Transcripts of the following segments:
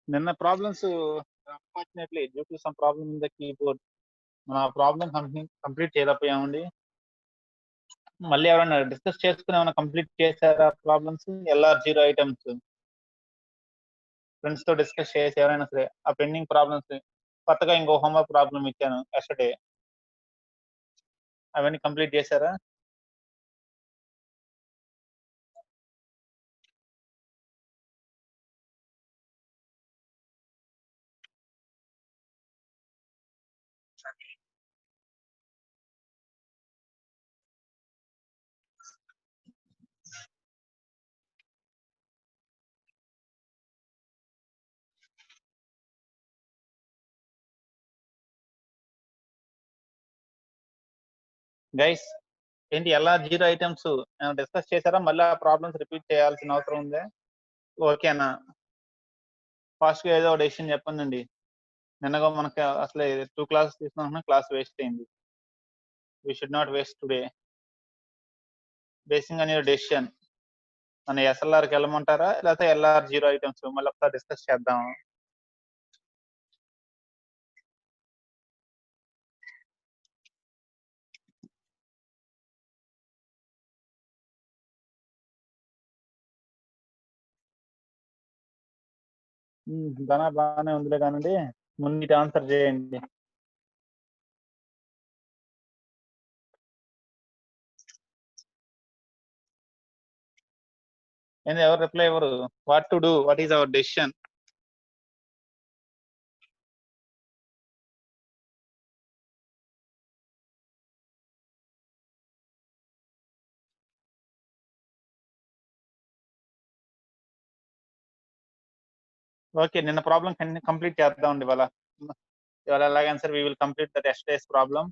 నిన్న problems unfortunately due to some problem in the keyboard మన problem complete చేయలేకపోయామండి. మళ్ళీ ఎవరైనా డిస్కస్ చేసుకుని ఏమైనా కంప్లీట్ చేశారా ప్రాబ్లమ్స్? LR0 ఐటమ్స్ ఫ్రెండ్స్ తో డిస్కస్ చేసి ఎవరైనా సరే ఆ పెండింగ్ ప్రాబ్లమ్స్ కొత్తగా ఇంకో హోంవర్క్ ప్రాబ్లమ్ ఇచ్చాను ఎస్టర్డే. అవన్నీ కంప్లీట్ చేశారా? గైస్ ఏంటి LR0 ఐటమ్స్ డిస్కస్ చేశారా? మళ్ళీ ఆ ప్రాబ్లమ్స్ రిపీట్ చేయాల్సిన అవసరం ఉందా? ఓకేనా? ఫాస్ట్ గా ఏదో డెసిషన్ చెప్పండి. నిన్నగా మనకి అసలు 2 క్లాసెస్ తీసుకున్నా క్లాస్ వేస్ట్ అయింది. We should not waste today. Basing on your decision. మన SLRకి వెళ్ళమంటారా లేకపోతే LR0 ఐటమ్స్ మళ్ళీ ఒకసారి డిస్కస్ చేద్దాం. ధన బాగానే ఉందిలే కానండి, ముందు ఆన్సర్ చేయండి. ఏంది ఎవరు రిప్లై ఎవరు? What to do, what is our decision? Okay, నిన్న ప్రాబ్లం కంప్లీట్ చేద్దామండి. ఇవాళ ఎలాగైనా సరే we will complete that yesterday's problem.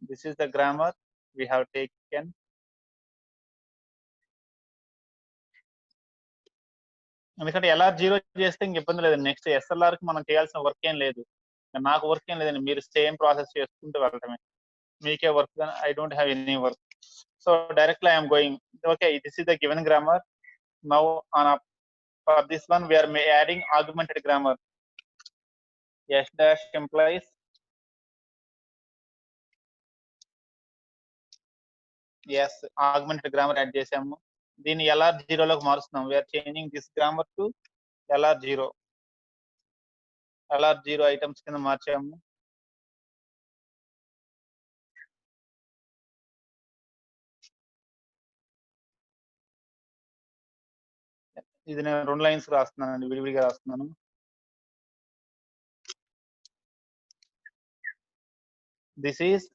This is the grammar we have taken. ఎందుకంటే LR0 చేస్తే ఇంక ఇబ్బంది లేదండి. నెక్స్ట్ SLR కి మనం చేయాల్సిన వర్క్ ఏం లేదు. నాకు వర్క్ ఏం లేదండి, మీరు సేమ్ ప్రాసెస్ చేసుకుంటూ వెళ్ళటమే. మీకే work, I don't have any work. So directly I'm going. Okay, this is the given grammar. Now for this one we are adding augmented grammar. S dash implies yes, augmented grammar add చేసాము. దీన్ని LR0 లోకి మారుస్తున్నాం. we are changing this grammar to LR0. LR0 items కింద మార్చాము. ఇది నేను 2 lines రాస్తున్నానండి, విడివిడిగా రాస్తున్నాను. This is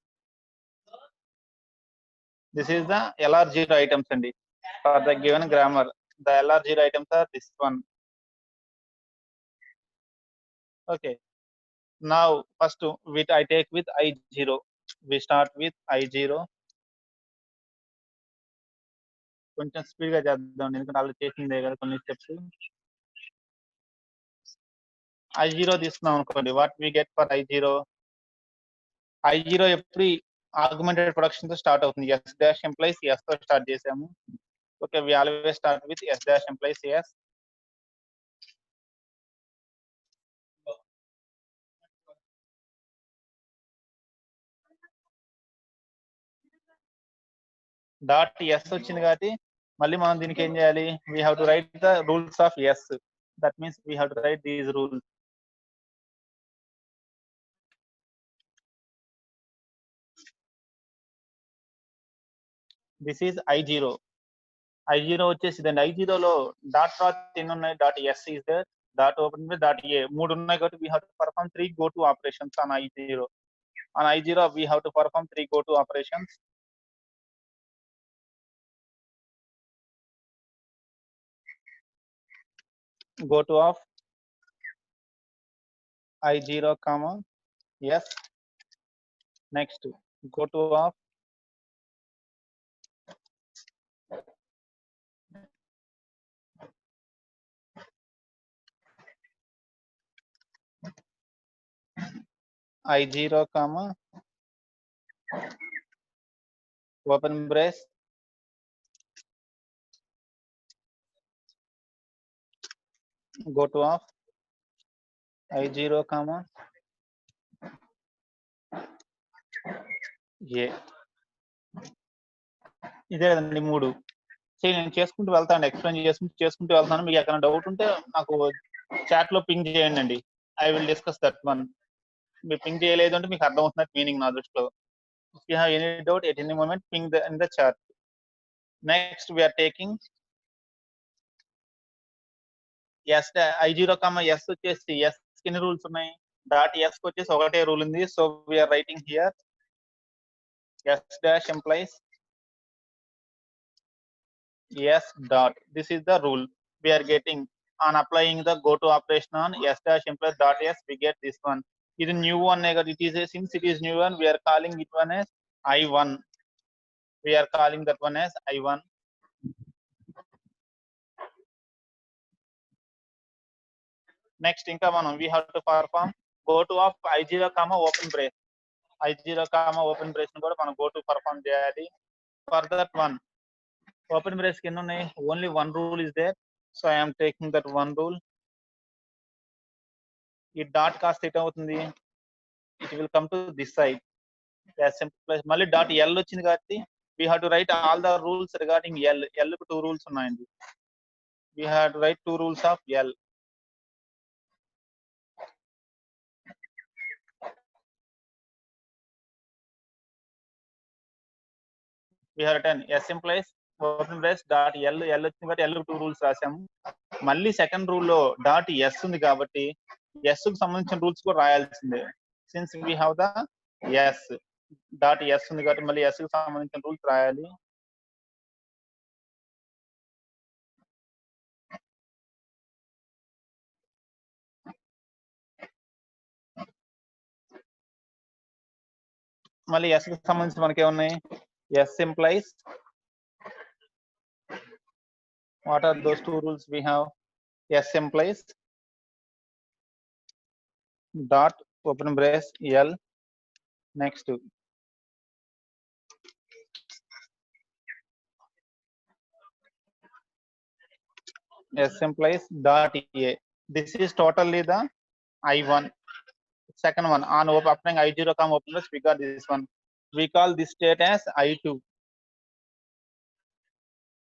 the LR0 items అండి. For the given grammar, the LR0 items are this one. Okay, now first I take with I0. We start with I0. కొంచెం speed గా చేద్దాం ఎందుకంటే వాళ్ళు చేసిందే కదా కొన్ని స్టెప్స్. I0 తీసుకున్నాం అనుకోండి, what we get for I0? I0 ఎప్పుడు ఆగ్మెంటెడ్ ప్రొడక్షన్ తో స్టార్ట్ అవుతుంది. S dash ఎంప్లాయిస్ S తో స్టార్ట్ చేసాము. Okay, we always start with S dash employees S. Dot S వచ్చింది కాబట్టి మళ్ళీ మనం దీనికి ఏం చేయాలి? We have to write the rules of S. That means we have to write these rules. This is I0. I0 వచ్చేసి దాన్ని I0లో డాట్ తర్వాత ఎన్ని ఉన్నాయి? Dot S is there, dot open with dot ఏ, 3 ఉన్నాయి కాబట్టి we have to perform 3 go to operations on I0. On I0 we have to perform 3 go to operations. Go to of I0 comma yes. Next go to of I0 comma open brace go to of I0 comma A. ఇదే కదండి మూడు. సరే నేను చేసుకుంటూ వెళ్తాను, explain చేసుకుంటూ వెళ్తాను. మీకు ఎక్కడ డౌట్ ఉంటే నాకు చాట్ లో పింగ్ చేయండి అండి. I will discuss that one. మీరు పింగ్ చేయలేదు అంటే మీకు అర్థమవుతున్నట్టు మీనింగ్ నా దృష్టిలో. If you have any doubt at any moment ping in the chat. Next we are taking S I0 comma S వచ్చేసి ఎస్ ఎన్ని రూల్స్ ఉన్నాయి, డాట్ ఎస్ వచ్చేసి ఒకటే రూల్ ఉంది. So we are writing here S dash employees S dot. This is the rule we are getting on applying the go to operation on S dash implies dot S. We get this one. It is new one. It is since it is new one, we are calling it one as I1. We are calling that one as I1. Next, we have to perform go to of I0 comma open brace. I0 comma open brace go to perform for that one. Open brace only one rule is there, so I am taking that one rule. It dot cast it out, it will come to this side. As simple as mali dot L వచ్చింది కాబట్టి we have to write all the rules regarding L. L కు 2 rules ఉన్నాయండి. We have to write 2 rules of L. We have written S implies open brace dot L. L వచ్చింది కాబట్టి L కు 2 rules రాసాము. మళ్ళీ second rule లో dot S ఉంది కాబట్టి S కు సంబంధించిన రూల్స్ కూడా రాయాల్సిందే. Since we have the S dot S ఉంది కాబట్టి మళ్ళీ S కు సంబంధించిన రూల్స్ రాయాలి. మళ్ళీ S కు సంబంధించి మనకి ఏమున్నాయి, S implies, what are those 2 rules we have? S implies dot open brace L. Next S implies dot A. This is totally the I1. Second one on applying I0 comma open brace, we got this one. We call this state as I2.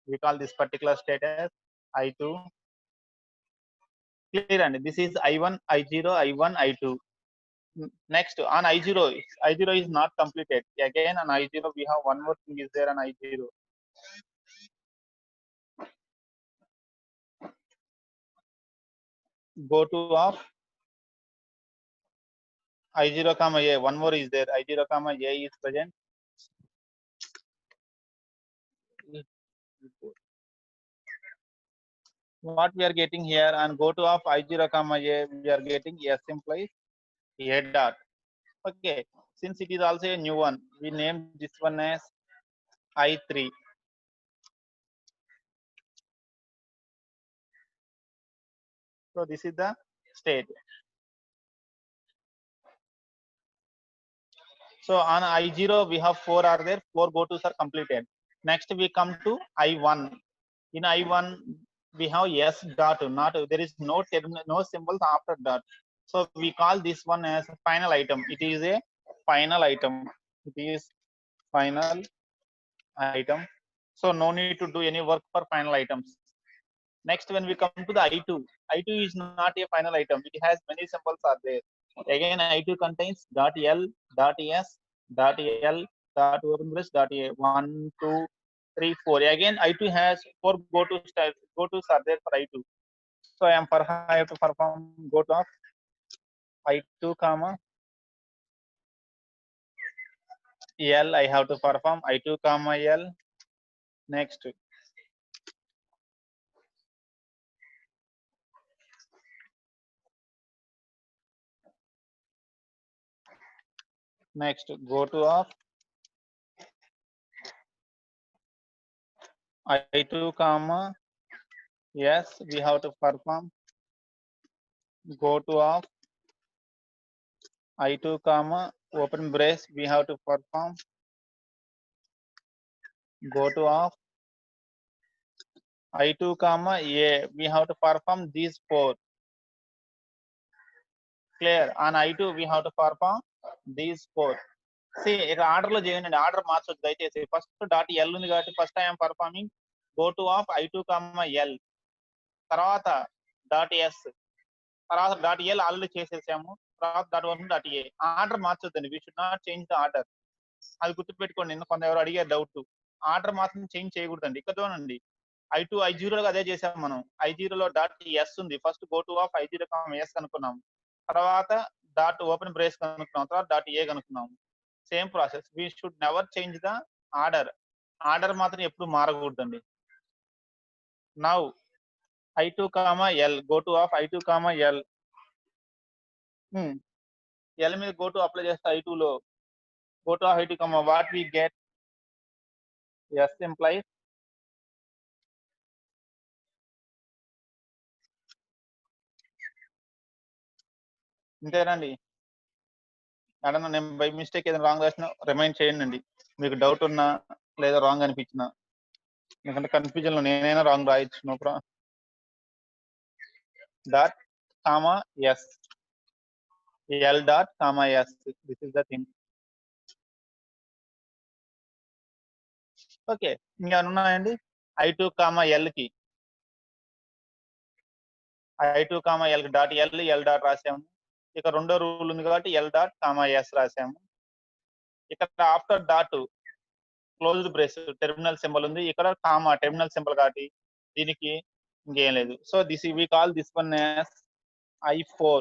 We call this particular state as I2. Clear, and this is I1, I0, I1, I2. Next on I0, I0 is not completed. Again on I0 we have one more thing is there on I0. Go to of I0 comma A. One more is there. I0 comma A is present. What we are getting here and go to of I0 comma A, we are getting S implies A dot. Okay, since it is also a new one, we name this one as I3. So this is the state. So on I0 we have 4 are there, 4 go tos are completed. Next we come to I1. In I1 we have S dot, not there is no symbols after dot. So we call this one as a final item. It is a final item. It is final item. So no need to do any work for final items. Next, when we come to the I2, I2 is not a final item. It has many symbols are there. Again, I2 contains dot L, dot S, dot L, dot open brace, dot A. 1, 2, 3, 4. Again, I2 has 4 go tos are there for I2. So I have to perform go to of I2 comma L. I have to perform I2 comma L. Next. Next, go to of I2 comma yes, we have to perform go to of I2 comma open brace, we have to perform go to of I2 comma A, we have to perform these 4. clear. On I2 we have to perform these 4. See, ఇక్కడ order లో చేయండి, order మార్చొద్దు దయచేసి. First dot L ఉంది కాబట్టి first I'm performing go to of I2, L, తర్వాత dot S, తర్వాత dot L already చేసేసాము, తర్వాత dot one dot a. Order మార్చొద్దండి, we should not change the order. అది గుర్తుపెట్టుకోండి, నిన్న కొంత ఎవరు అడిగే డౌట్. ఆర్డర్ మాత్రం చేంజ్ చేయకూడదండి. ఇక్కడ చూడండి, I2 I0 అదే చేసాం మనం. I0 లో డాట్ ఎస్ ఉంది, first go to of I0, S కనుక్కున్నాం, తర్వాత డాట్ ఓపెన్ బ్రేస్ కనుక్కున్నాం, తర్వాత డాట్ ఏ కనుక్కున్నాం. Same process, we should never change the order. Order మాత్రం ఎప్పుడు మారకూడదండి. Now I2, L, go to of I2, L. L మీద గో టు అప్లై చేస్తే I2 లో go to I2, what we get, S implies ఇంతేనండి. అడన్నా నేను by mistake ఏదైనా wrong రాసినా రిమైండ్ చేయండి, మీకు డౌట్ ఉన్నా లేదా రాంగ్ అనిపించినా. ఎందుకంటే కన్ఫ్యూజన్ లో నేనైనా రాంగ్ రాయొచ్చు. No problem. Dot comma S, L dot comma S, this is the thing. Okay, ఇంకా ఉన్నాయండి. I2, ఎల్ కి, I2, ఎల్ కి డాట్ ఎల్ డాట్ రాసాము. ఇక రెండో రూల్ ఉంది కాబట్టి ఎల్ డాట్ కామా ఎస్ రాసాము. ఇక్కడ after dot closed brace terminal symbol ఉంది, ఇక్కడ కామా టెర్మినల్ సింబల్ కాబట్టి దీనికి ఇంకేం లేదు. So this we call this one as I4.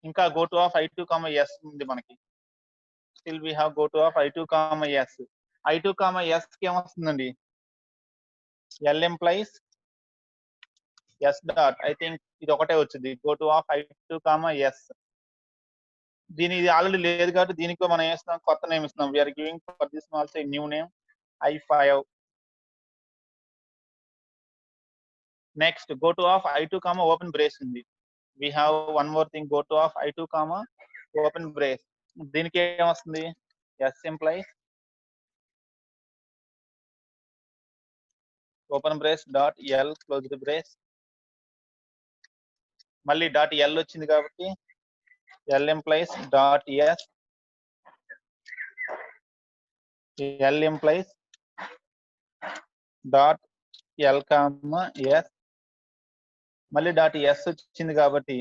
ఇంకా go to of I2, S ఉంది మనకి. Still we have go to of I2, S. I2, S కి ఏమొస్తుందండి, L implies S dot, I think ఇది ఒకటే వచ్చింది, go to of I2, yes. దీని ఇది ఆల్రెడీ లేదు కాబట్టి దీనికి మనం వేస్తున్నాం, కొత్త నేమ్ ఇస్తున్నాం. We're giving for this also new name I5. Next go to of I2, open brace ఉంది. We have one more thing, go to of I2, open brace. దీనికి ఏమొస్తుంది, S employees open brace dot L closed brace. మళ్ళీ dot L వచ్చింది కాబట్టి L employees dot S, L employees dot L S. మళ్ళీ dot S వచ్చింది కాబట్టి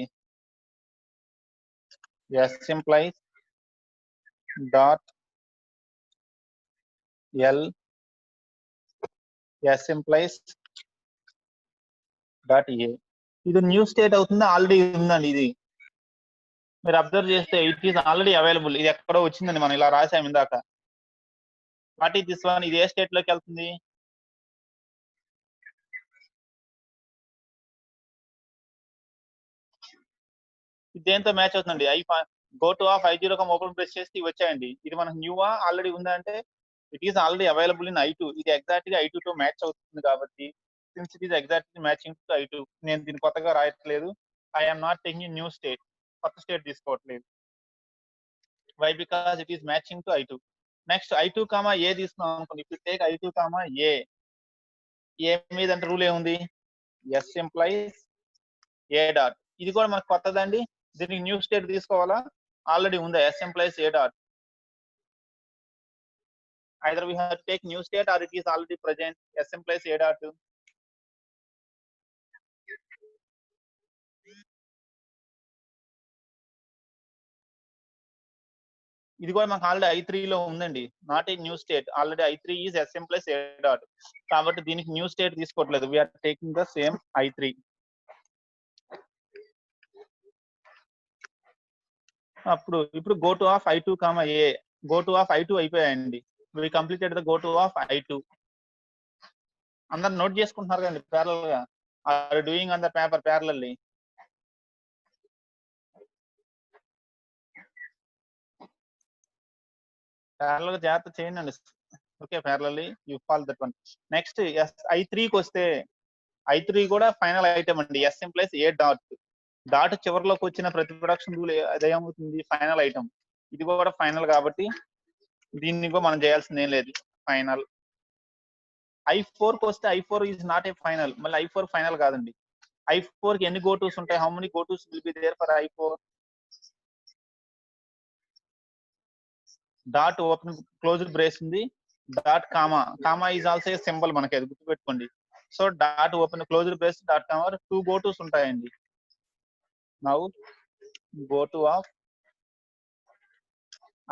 S implies dot L, S implies dot a. ఇది new state అవుతుందా, already ఉందండి ఇది. మీరు అబ్జర్వ్ చేస్తే ఇట్ ఈస్ ఆల్రెడీ అవైలబుల్. ఇది ఎక్కడో వచ్చిందండి, మనం ఇలా రాసాం ఇందాక. వాట్ ఈస్ దిస్ వన్, ఇది ఏ స్టేట్ లోకి వెళ్తుంది, దేంతో మ్యాచ్ అవుతుందండి, go to of I0, open brace చేస్తే ఇవి వచ్చాయండి. ఇది మనకు న్యూవా ఆల్రెడీ ఉందా అంటే it is already available in I2. ఇది ఎగ్జాక్ట్ గా I2 తో మ్యాచ్ అవుతుంది కాబట్టి since it is exactly matching to I2, నేను దీన్ని కొత్తగా రాయట్లేదు. I'm not taking new state, కొత్త స్టేట్ తీసుకోవట్లేదు. Why, because it is matching to I2. Next I2, a తీసుకున్నాం అనుకోండి. ఇప్పుడు టేక్ I2, ఏ మీద అంటే రూల్ ఏముంది, ఎస్ ఎంప్లాయిస్ ఏ డాట్. ఇది కూడా మనకు కొత్తదండి, దీనికి న్యూ స్టేట్ తీసుకోవాలా, ఆల్రెడీ ఉందా, S employees A dot. either we have to take new state or it is already present, s implies a dot. ఇది కూడా మనకు ఆల్రెడీ I3 లో ఉందండి, not a new state. Already I3 is s implies a dot, కాబట్టి దీనికి new state తీసుకోవట్లేదు. We're taking the same I3. ఇప్పుడు go to of I2, a, go to of I2 అయిపోయాయండి. We completed the go to of I2. అందరు note చేసుకుంటున్నారు కదండి parallel గా, are doing on the paper parallelly. Parallel గా జాగ్రత్త చేయండి. Okay, parallelly you follow that one. Next I3 కి వస్తే I3 కూడా ఫైనల్ ఐటమ్ అండి, s implies A dot. Dot చివరిలోకి వచ్చిన ప్రతి ప్రొడక్షన్ రూల్ అదేమవుతుంది, ఫైనల్ ఐటమ్. ఇది కూడా ఫైనల్ కాబట్టి దీన్ని కూడా మనం చేయాల్సింది ఏం లేదు, ఫైనల్. I4 కి వస్తే I4 is not a final. మళ్ళీ I4 ఫైనల్ కాదండి. I4 కి ఎన్ని గోటూస్ ఉంటాయి? How many gotos will be there for I4? Dot open closed brace ఉంది, dot comma is also a symbol, మనకి అది గుర్తుపెట్టుకోండి. So dot open closed brace dot comma 2 gotos ఉంటాయండి. Now go to of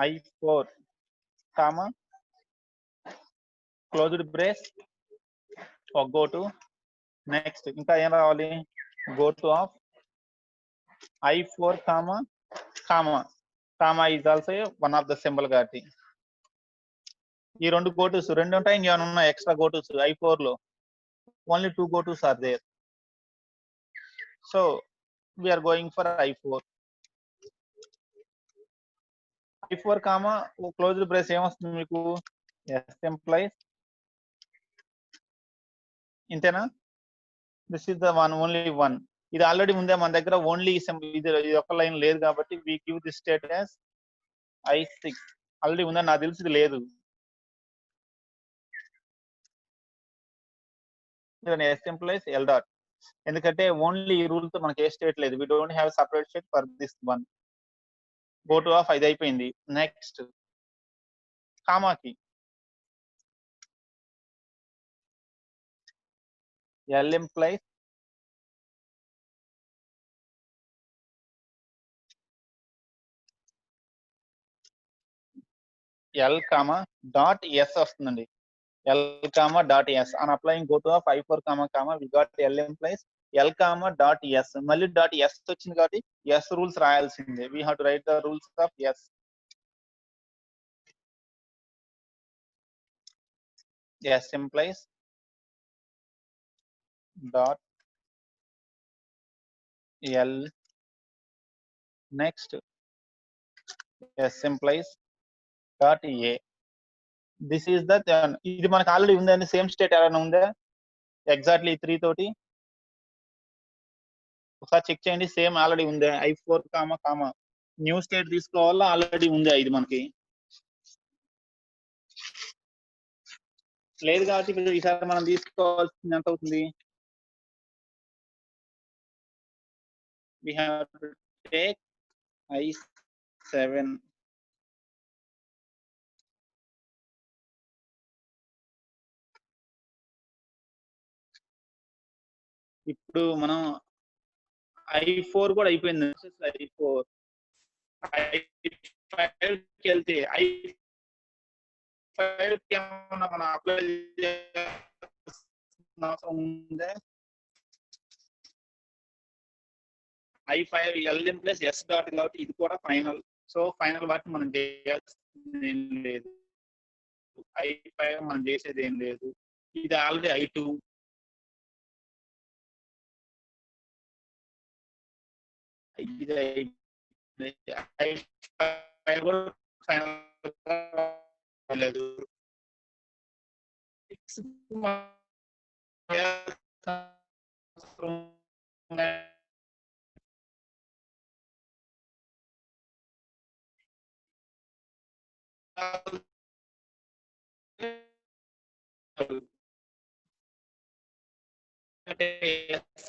I4 comma closed brace ఒక goto. Next ఇంకా ఏం రావాలి? Go to of I4 comma is also one of the symbol కాబట్టి ఈ రెండు గోటూస్ రెండు ఉంటాయి. ఇంకేమైనా ఉన్నాయి ఎక్స్ట్రా గోటూస్ I4 లో? Only 2 gotos are there. So we're going for I4 comma closed brace ఏమొస్తుంది మీకు? S implies. ఇంతేనా? This is the one, only one. ఇది ఆల్రెడీ ఉందే మన దగ్గర, ఓన్లీ ఇది ఒక లైన్ లేదు కాబట్టి we give the state as I6. ఆల్రెడీ ఉందని నాకు తెలిసి ఇది లేదు. ఎస్ ఎంప్లాయిస్ ఎల్ డాట్, ఎందుకంటే ఓన్లీ ఈ రూల్ తో మనకి ఏ స్టేట్ లేదు. We don't have separate state for this one. Go to of ఇది అయిపోయింది. నెక్స్ట్ కామాకి L employees L comma dot S వస్తుందండి. L comma dot S on applying go to of I4 comma we got L employees L comma dot S. మళ్ళీ dot S వచ్చింది కాబట్టి S rules రాయాల్సిందే. We have to write the rules of S. S implies dot L. Next S implies dot a. This is the, ఇది మనకు already ఉందండి. Same state ఏమైనా ఉందా exactly 3 తోటి? ఒకసారి చెక్ చేయండి. సేమ్ ఆల్రెడీ ఉందా? I4 కామా న్యూ స్టేట్ తీసుకోవాలా? ఆల్రెడీ ఉందా ఇది మనకి? లేదు కాబట్టి ఇప్పుడు ఈసారి మనం తీసుకోవాల్సింది ఎంత అవుతుంది? we have to take I7 ఇప్పుడు మనం I4 కూడా అయిపోయింది. I4 I5 కి వెళ్తే I5 కి ఏమన్నా మనం అప్లై చేయాల్సిన అవసరం ఉందా? I5 LM plus S dot కాబట్టి ఇది కూడా ఫైనల్. సో ఫైనల్ వాటిని మనం చేయాల్సింది ఏం లేదు. I5 మనం చేసేది ఏం లేదు. ఇది ఆల్రెడీ I2. ఇది I5 కూడా ఫైనల్ లేదు.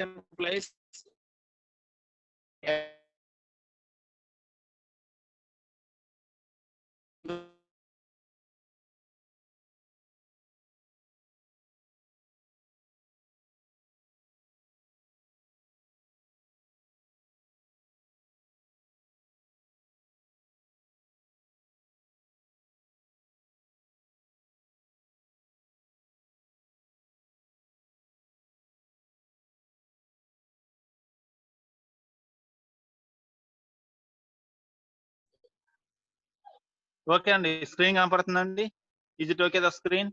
ఎంప్లాయిస్ ఓకే అండి. స్క్రీన్ కనపడుతుందండి? Is it okay the screen?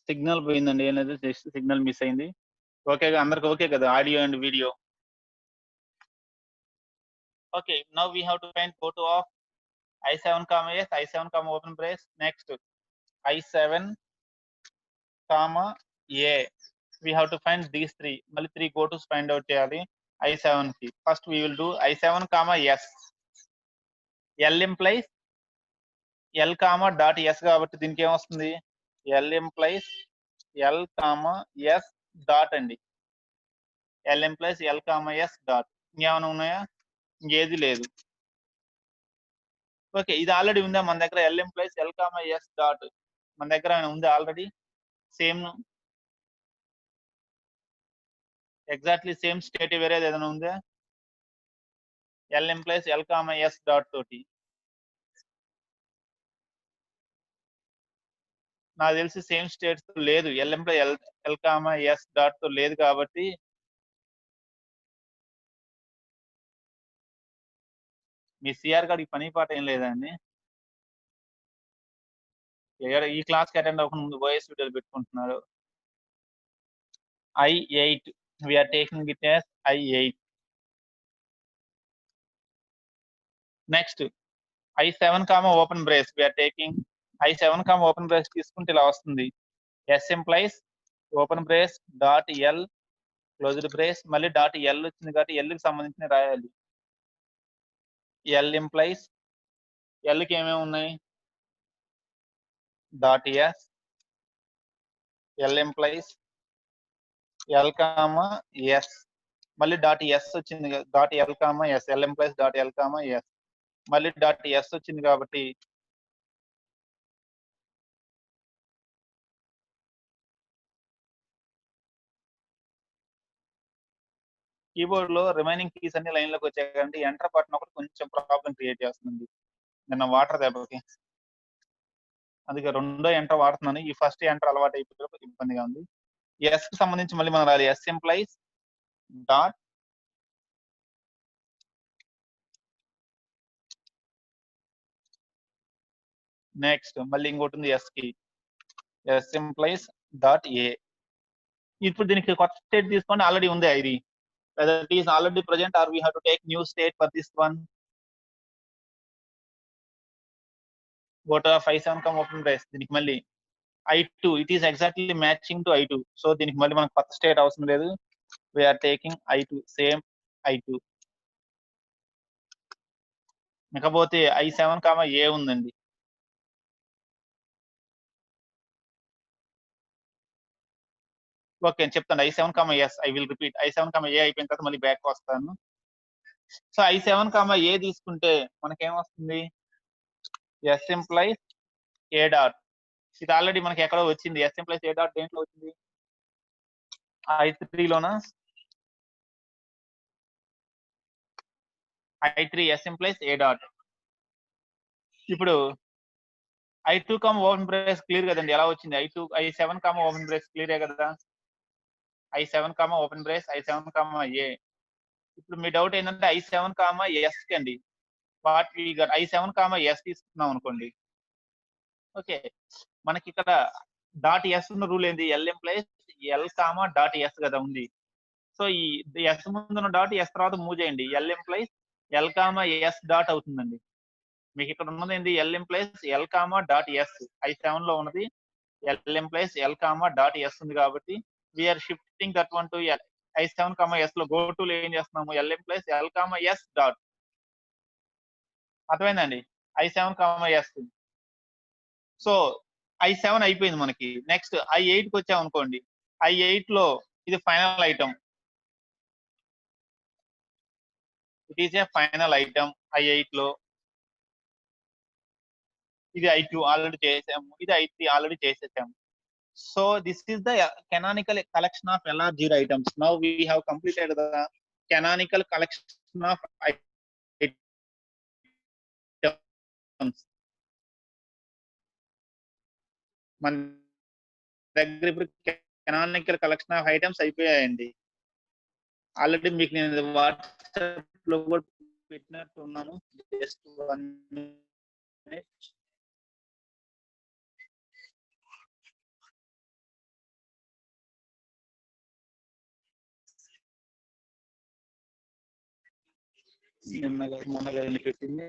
Signal పోయిందండి. ఏం లేదు, జస్ట్ సిగ్నల్ మిస్ అయింది. ఓకే, అందరికి ఓకే కదా audio and video? Okay, now we have to find goto of I7 S, I7 open brace. Next I7 A. We have to find these three. Mali 3 go to find out cheyali I7 ki. First we will do I7 S. L implies L comma dot S కాబట్టి దీనికి ఏమొస్తుంది L implies L comma S dot అండి. L implies L comma S dot. ఇంకేమైనా ఉన్నాయా? ఇంకేది లేదు. Okay, ఇది already ఉందా మన దగ్గర? L implies L comma S dot మన దగ్గర ఉందా already? Same exactly same state వేరేది ఏదైనా ఉందా? L implies L comma S dot తోటి నాకు తెలిసి సేమ్ స్టేట్స్ లేదు. L employee L L comma S dot తో లేదు కాబట్టి మీ సిఆర్ గారికి పని పాట ఏం లేదండి. ఈ క్లాస్ కి అటెండ్ అవ్వకుండా ముందు వాయిస్ వీడియోలు పెట్టుకుంటున్నారు. I8 we are taking it as I8. Next I7 comma open brace we are taking I7 comma open brace తీసుకుంటే ఇలా వస్తుంది. S employees open brace dot L closed brace మళ్ళీ డాట్ ఎల్ వచ్చింది కాబట్టి ఎల్ కి సంబంధించిన రాయాలి. ఎల్ ఎంప్లాయిస్ ఎల్ కి ఏమేమి ఉన్నాయి? Dot S L employees L comma S మళ్ళీ డాట్ ఎస్ వచ్చింది dot L comma S L employees dot L comma S మళ్ళీ డాట్ ఎస్ వచ్చింది కాబట్టి కీబోర్డ్ లో రిమైనింగ్ కీస్ అన్ని లైన్ లోకి వచ్చాయి కాబట్టి ఎంటర్ బటన్ ఒకటి కొంచెం ప్రాబ్లం క్రియేట్ చేస్తుంది నిన్న వాటర్ దెబ్బకి. అందుకే రెండో ఎంటర్ వాడుతున్నాను. ఈ ఫస్ట్ ఎంటర్ అలవాటు అయిపోతే ఇబ్బందిగా ఉంది. ఎస్ కి సంబంధించి మళ్ళీ మనం రాయాలి. ఎస్ ఎంప్లాయిస్ డాట్ నెక్స్ట్ మళ్ళీ ఇంకోటి ఉంది ఎస్ కి ఎస్ ఎంప్లాయిస్ డాట్ ఏ. ఇప్పుడు దీనికి కొత్త స్టేట్ తీసుకోండి. ఆల్రెడీ ఉంది ఇది. whether it is already present or we have to take new state for this one. Go to I7 come open brace. దీనికి మళ్ళీ I2 it is exactly matching to I2. So దీనికి మళ్ళీ మనకు కొత్త state అవసరం లేదు. we are taking I2 same I2. ఇకపోతే I7 comma ఏ ఉందండి. ఓకే చెప్తాను. I7 comma S I will repeat. I7 comma a అయిపోయిన తర్వాత మళ్ళీ బ్యాక్ వస్తాను. సో I7 కామా ఏ తీసుకుంటే మనకేమొస్తుంది? Yes employees A dot. ఇది ఆల్రెడీ మనకి ఎక్కడో వచ్చింది. ఎస్ ఎంప్లాయిస్ ఏ డాట్ దేంట్లో వచ్చింది? I3 లోనా? I3 yes employees A dot. ఇప్పుడు I2 comma open brace clear కదండి. ఎలా వచ్చింది? I7 కామా ఓపెన్ బ్రేస్ క్లియరే కదా. I7 comma open brace I7 comma a. ఇప్పుడు మీ డౌట్ ఏంటంటే I7 కామా ఎస్ కండి. What we got I7 comma S తీసుకున్నాం అనుకోండి. ఓకే, మనకి ఇక్కడ డాట్ ఎస్ ఉన్న రూల్ ఏంది? L employees L comma dot S కదా ఉంది. సో ఈ ఎస్ ముందున్న డాట్ ఎస్ తర్వాత మూవ్ చేయండి. L employees L comma S dot అవుతుందండి. మీకు ఇక్కడ ఉన్నది ఏంది? L employees L comma dot S. I7 లో ఉన్నది L employees L comma dot S ఉంది కాబట్టి we are shifting that one to I7 comma S లో గో టు లో ఏం చేస్తున్నాము? L employees L comma S dot. అర్థమైందండి? I7 comma yes. So I7 అయిపోయింది మనకి. నెక్స్ట్ I8 కి వచ్చాం అనుకోండి. I8 లో ఇది final item. It is a final item I8 లో. ఇది I2 ఆల్రెడీ చేసాము. ఇది I3 ఆల్రెడీ చేసేసాము. So this is the canonical collection of LR0 items. Now we have completed the canonical collection of items. మన దగ్గర ఇప్పుడు canonical collection of items అయిపోయాయండి. Already మీకు నేను వాట్సాప్ లో కూడా పెట్టినట్టు ఉన్నాను. Just 1 minute. మొన్నగా పెట్టింది.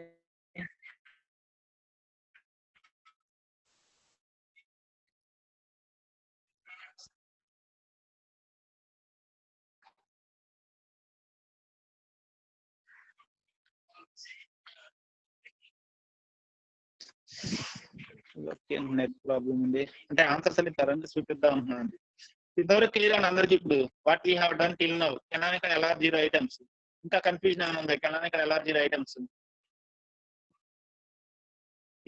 ఓకే, నెట్ ప్రాబ్లం ఉంది అంటే ఆన్సర్స్ అన్ని కరెంట్ చూపిద్దాం అంటున్నాను. ఇంతవరకు క్లియర్ అని అందరికి ఇప్పుడు what we have done till now canonical LR zero items. ఇంకా కన్ఫ్యూజన్ ఏమైనా ఉంది కెనానికల్ ఎల్ఆర్ జీరో ఐటమ్స్?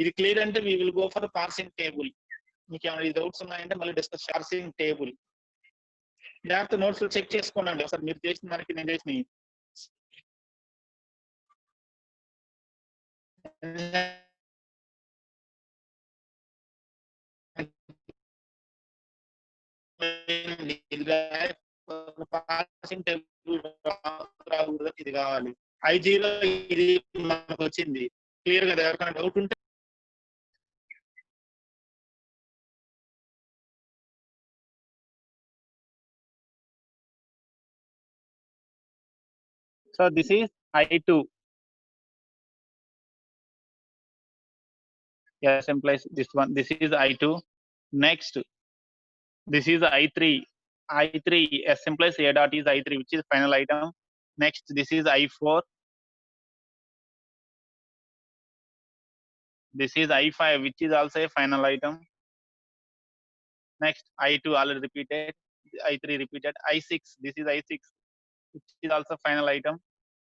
ఇది క్లియర్ అంటే we will go for parsing table. మీకు ఏమైనా డౌట్స్ ఉన్నాయంటే మళ్ళీ డిస్కస్ పార్సింగ్ టేబుల్. జాగ్రత్త నోట్స్ చెక్ చేసుకోండి ఒకసారి మీరు చేసిన దానికి నేను చేసిన ఇది కావాలి. I0 ఇది మనకు వచ్చింది క్లియర్ కదా? ఎవరికైనా డౌట్ ఉంటే so this is I2. Yes, implies this one. This is I2. Next, this is I3. I3 S implies A dot is I3, which is final item. Next, this is I4. This is I5, which is also a final item. Next, I2 already repeated. I3 repeated. I6. This is I6, which is also final item.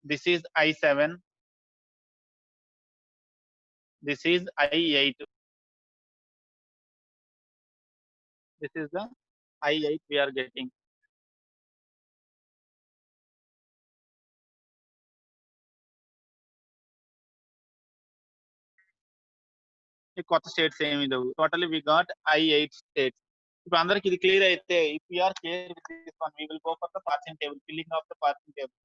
This is I7. This is I8. This is the I8 we are getting. ఈ కొత్త states ఏమి లేవు. Totally we got I8 states. ఇప్పుడు అందరికి ఇది clear అయితే if we are clear with this one we will go for the parsing table, filling of the parsing table.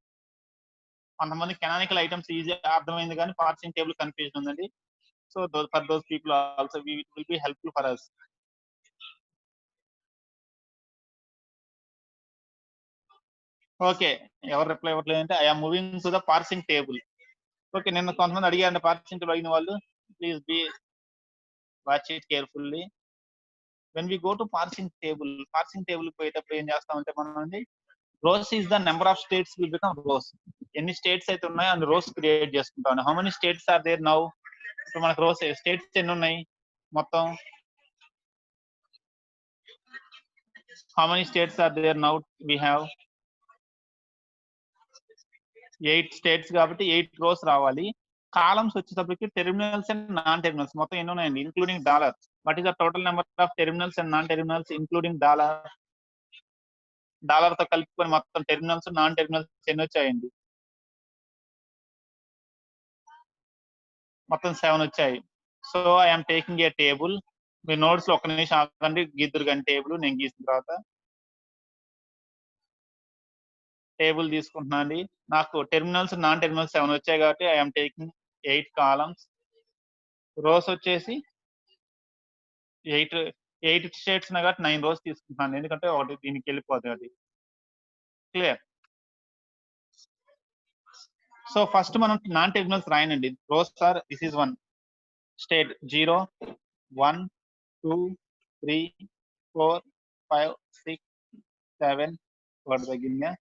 కొంతమంది canonical items easy అర్థమైంది కానీ పార్సింగ్ టేబుల్ కన్ఫ్యూజన్ ఉందండి. So for those people also it will be helpful for us. Okay, ఎవరు reply ఇవ్వట్లేదు అంటే I am moving to the parsing table. Okay, నిన్న కొంతమంది అడిగారండి పార్సింగ్ టేబుల్ అయిన వాళ్ళు. Please be watch it carefully. When we go to parsing table పోయేటప్పుడు ఏం చేస్తామంటే మనం rows is the number of states will become rows. ఎన్ని స్టేట్స్ అయితే ఉన్నాయో అన్ని రోస్ క్రియేట్ చేసుకుంటాం. How many states are there now? ఇప్పుడు మనకు రోస్ స్టేట్స్ ఎన్ని ఉన్నాయి మొత్తం? How many states are there now? We have 8 states కాబట్టి 8 రోస్ రావాలి. కాలమ్స్ వచ్చేటప్పటికి టెర్మినల్స్ అండ్ నాన్ టెర్మినల్స్ మొత్తం ఎన్ని ఉన్నాయండి including dollar? What is the total number of terminals and non terminals including dollar? Dollar తో కలుపుకొని మొత్తం టెర్మినల్స్ నాన్ టెర్మినల్స్ ఎన్ని వచ్చాయండి? మొత్తం 7 వచ్చాయి. So I'm taking a table. Me notes లో ఒక్క నిమిషం ఆగండి, గీద్దరు కానీ టేబుల్ నేను గీసిన తర్వాత టేబుల్ తీసుకుంటున్నా అండి. నాకు టెర్మినల్స్ నాన్ టెర్మినల్స్ 7 వచ్చాయి కాబట్టి ఐఎమ్ టేకింగ్ 8 కాలమ్స్. రోస్ వచ్చేసి 8 స్టేట్స్ కాబట్టి 9 రోస్ తీసుకుంటున్నాను, ఎందుకంటే ఒకటి దీనికి వెళ్ళిపోతుంది అది. క్లియర్? సో ఫస్ట్ మనం నాన్ టెర్మినల్స్ రాయనండి. Rows are this is 1 state 0 1 2 3 4 5 6 7 ఒకటి తగ్గిందా?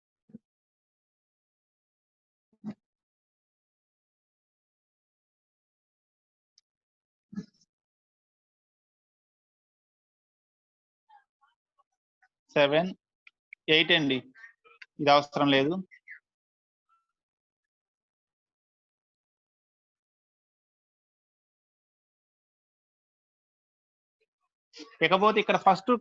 7 8 అండి, ఇది అవసరం లేదు. ఇకపోతే ఇక్కడ ఫస్ట్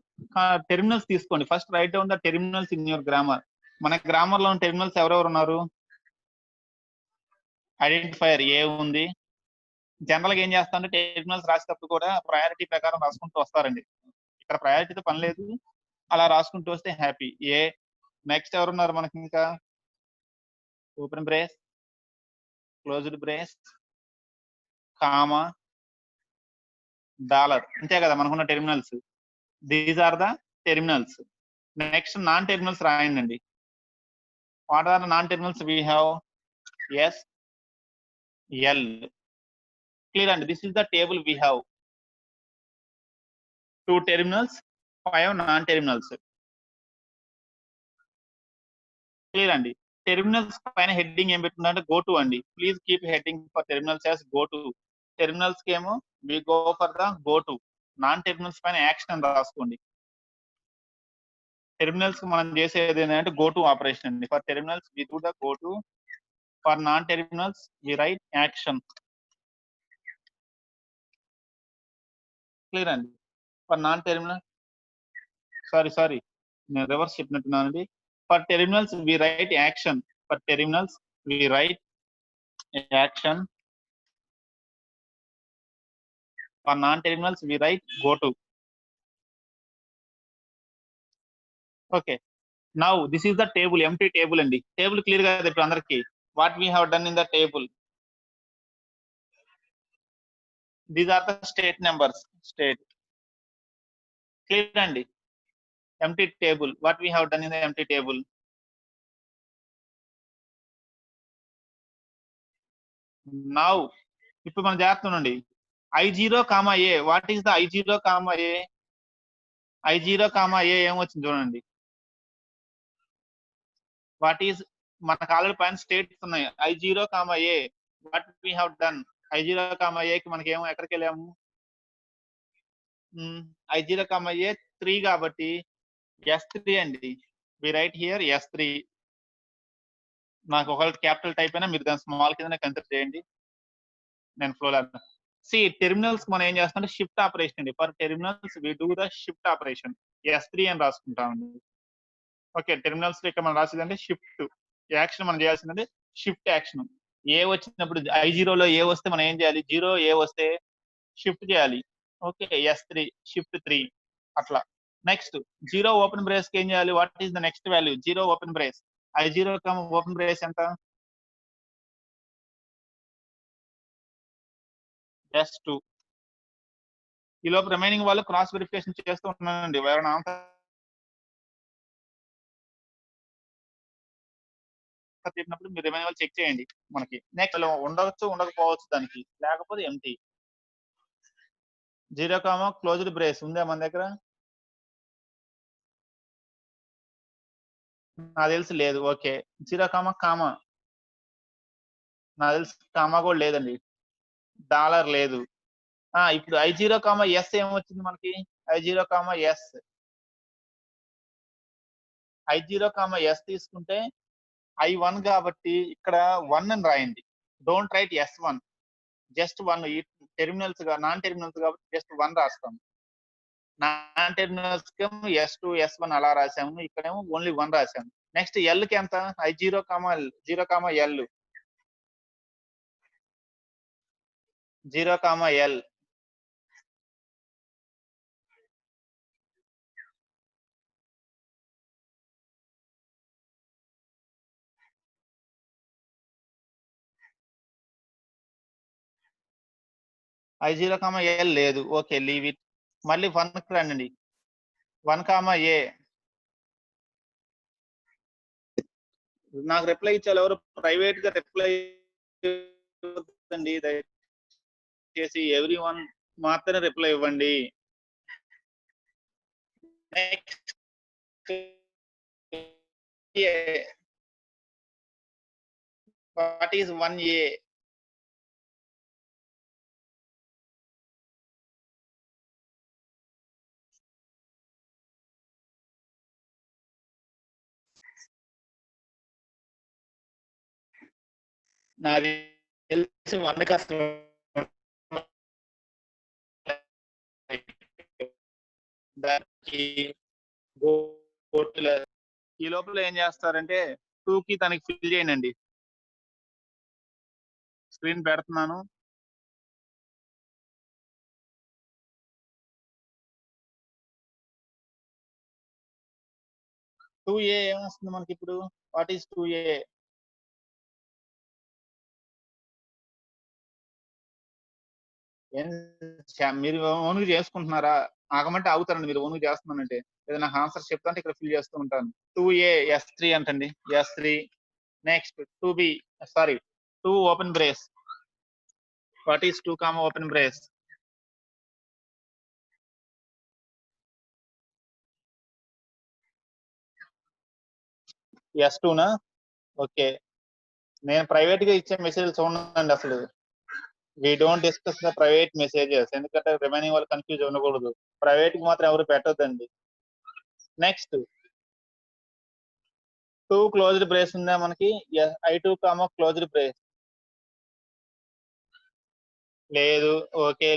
టెర్మినల్స్ తీసుకోండి. First right down the terminals in your grammar. మన గ్రామర్ లో టెర్మినల్స్ ఎవరెవరు ఉన్నారు? ఐడెంటిఫైయర్ ఏ ఉంది. జనరల్ గా ఏం చేస్తా అంటే టెర్మినల్స్ రాసేటప్పుడు కూడా ప్రయారిటీ ప్రకారం రాసుకుంటూ వస్తారండి. ఇక్కడ ప్రయారిటీతో పని లేదు, అలా రాసుకుంటూ వస్తే హ్యాపీ. ఏ నెక్స్ట్ ఎవరున్నారు మనకి ఇంకా? Open brace, closed brace, comma, dollar. అంతే కదా మనకున్న terminals. These are the terminals. Next non terminals రాయండి. What are non terminals? We have S, L. Clear అండి? This is the table we have 2 terminals 5 non terminals. Clear అండి? Terminals పైన heading ఏం పెట్టుకుందంటే go to అండి. Please keep heading for terminals as go to. Terminals కి ఏమో we go for the go to. Non terminals పైన action అని రాసుకోండి. టెర్మినల్స్ మనం చేసేది ఏంటంటే గో టు ఆపరేషన్ అండి. For terminals we do the go to. For non terminals we write action. Clear అండి. ఫర్ నాన్ టెర్మినల్ సారీ నేను reverse చెప్పినట్టున్నానండి. For terminals we write action. For terminals we write action. For non terminals we write go to. Okay, now this is the table, empty table అండి. Table clear గా ఇప్పుడు అందరికి what we have done in the table. These are the state numbers. State clear అండి. Empty table, what we have done in the empty table. Now ఇప్పుడు మనం చేస్తున్నాండి I0, A. What is the I0, A? I0, A ఏమొచ్చింది చూడండి. What is మనకు already పైన states ఉన్నాయి. I0, A. What we have done. I0, A కి మనకి ఏమో ఎక్కడికి వెళ్ళాము. I0, A 3 కాబట్టి S3 అండి. We write here S3. నాకు ఒకవేళ క్యాపిటల్ టైప్ అయినా మీరు దాని స్మాల్ కిందనే కన్సిడర్ చేయండి. నేను ఫ్లో టెర్మినల్స్ మనం ఏం చేస్తాం, షిఫ్ట్ ఆపరేషన్ అండి. For terminals we do the shift operation. S3 అని రాసుకుంటామండి. ఓకే, టెర్మినల్స్ ఇక్కడ మనం రాసేదంటే షిఫ్ట్ యాక్షన్. మనం చేయాల్సిందంటే షిఫ్ట్ యాక్షన్. ఏ వచ్చినప్పుడు I0 లో ఏ వస్తే మనం ఏం చేయాలి, 0 ఏ వస్తే షిఫ్ట్ చేయాలి. ఓకే, S3 షిఫ్ట్ 3 అట్లా. నెక్స్ట్ 0 ఓపెన్ బ్రేస్ కి ఏం చేయాలి, what is the next value. 0 open brace. I0 open brace ఎంత, S2. ఈ లోపు రిమైనింగ్ వాళ్ళు క్రాస్ వెరిఫికేషన్ చేస్తూ ఉన్నానండి. ఎవరైనా ఆన్సర్ చెప్పినప్పుడు మీరు రిమైనింగ్ వాళ్ళు చెక్ చేయండి. మనకి నెక్స్ట్ ఉండవచ్చు ఉండకపోవచ్చు దానికి, లేకపోతే ఎంటీ. 0, క్లోజ్డ్ బ్రేస్ ఉందా మన దగ్గర. నాకు తెలిసి లేదు. ఓకే, 0, కామా నాకు తెలిసి కామా కూడా లేదండి. డాలర్ లేదు. ఇప్పుడు I0, S ఏమొచ్చింది మనకి. I0, S. I0, S తీసుకుంటే I1 కాబట్టి ఇక్కడ 1 అని రాయండి. Don't write S1, just 1. ఈ టెర్మినల్స్ నాన్ టెర్మినల్స్ కాబట్టి జస్ట్ 1 రాస్తాం. నాన్ టెర్మినల్స్ S2, S1 అలా రాసాము. ఇక్కడేమో ఓన్లీ 1 రాసాము. నెక్స్ట్ L కి ఎంత, I0, 0, L. 0, L. I0, L లేదు. Okay, leave it. మళ్ళీ 1 కి రండి. 1, A. నాకు రిప్లై ఇచ్చారు ఎవరు, ప్రైవేట్ గా రిప్లై అండి. దయచేసి ఎవ్రీవన్ మాత్రమే రిప్లై ఇవ్వండి. Next what is 1A. నాది తెలిసి 1 కష్టం. ఈ లోపల ఏం చేస్తారంటే 2 కి తనకి ఫిల్ చేయండి. స్క్రీన్ పెడుతున్నాను. టూ ఏ ఏమొస్తుంది మనకి ఇప్పుడు. What is 2A. మీరు ఓన్గా చేసుకుంటున్నారా, ఆగమంటే ఆగుతారండి. మీరు ఓన్గా చేస్తున్నానంటే ఏదైనా ఆన్సర్ చెప్తాంటే ఇక్కడ ఫిల్ చేస్తూ ఉంటాను. 2A S3 అంటండి. S3. Next 2B, sorry 2 open brace. What is 2, open brace. S2నా. ఓకే, నేను ప్రైవేట్ గా ఇచ్చే మెసేజ్ చూడండి అసలు. We don't discuss the private messages, ఎందుకంటే రిమైనింగ్ వాళ్ళు కన్ఫ్యూజ్ ఉండకూడదు. ప్రైవేట్ కి మాత్రం ఎవరు పెట్టొద్దండి. నెక్స్ట్ టూ క్లోజ్డ్ బ్రేస్ ఉందా మనకి? I2 క్లోజ్డ్ బ్రేస్ లేదు. ఓకే.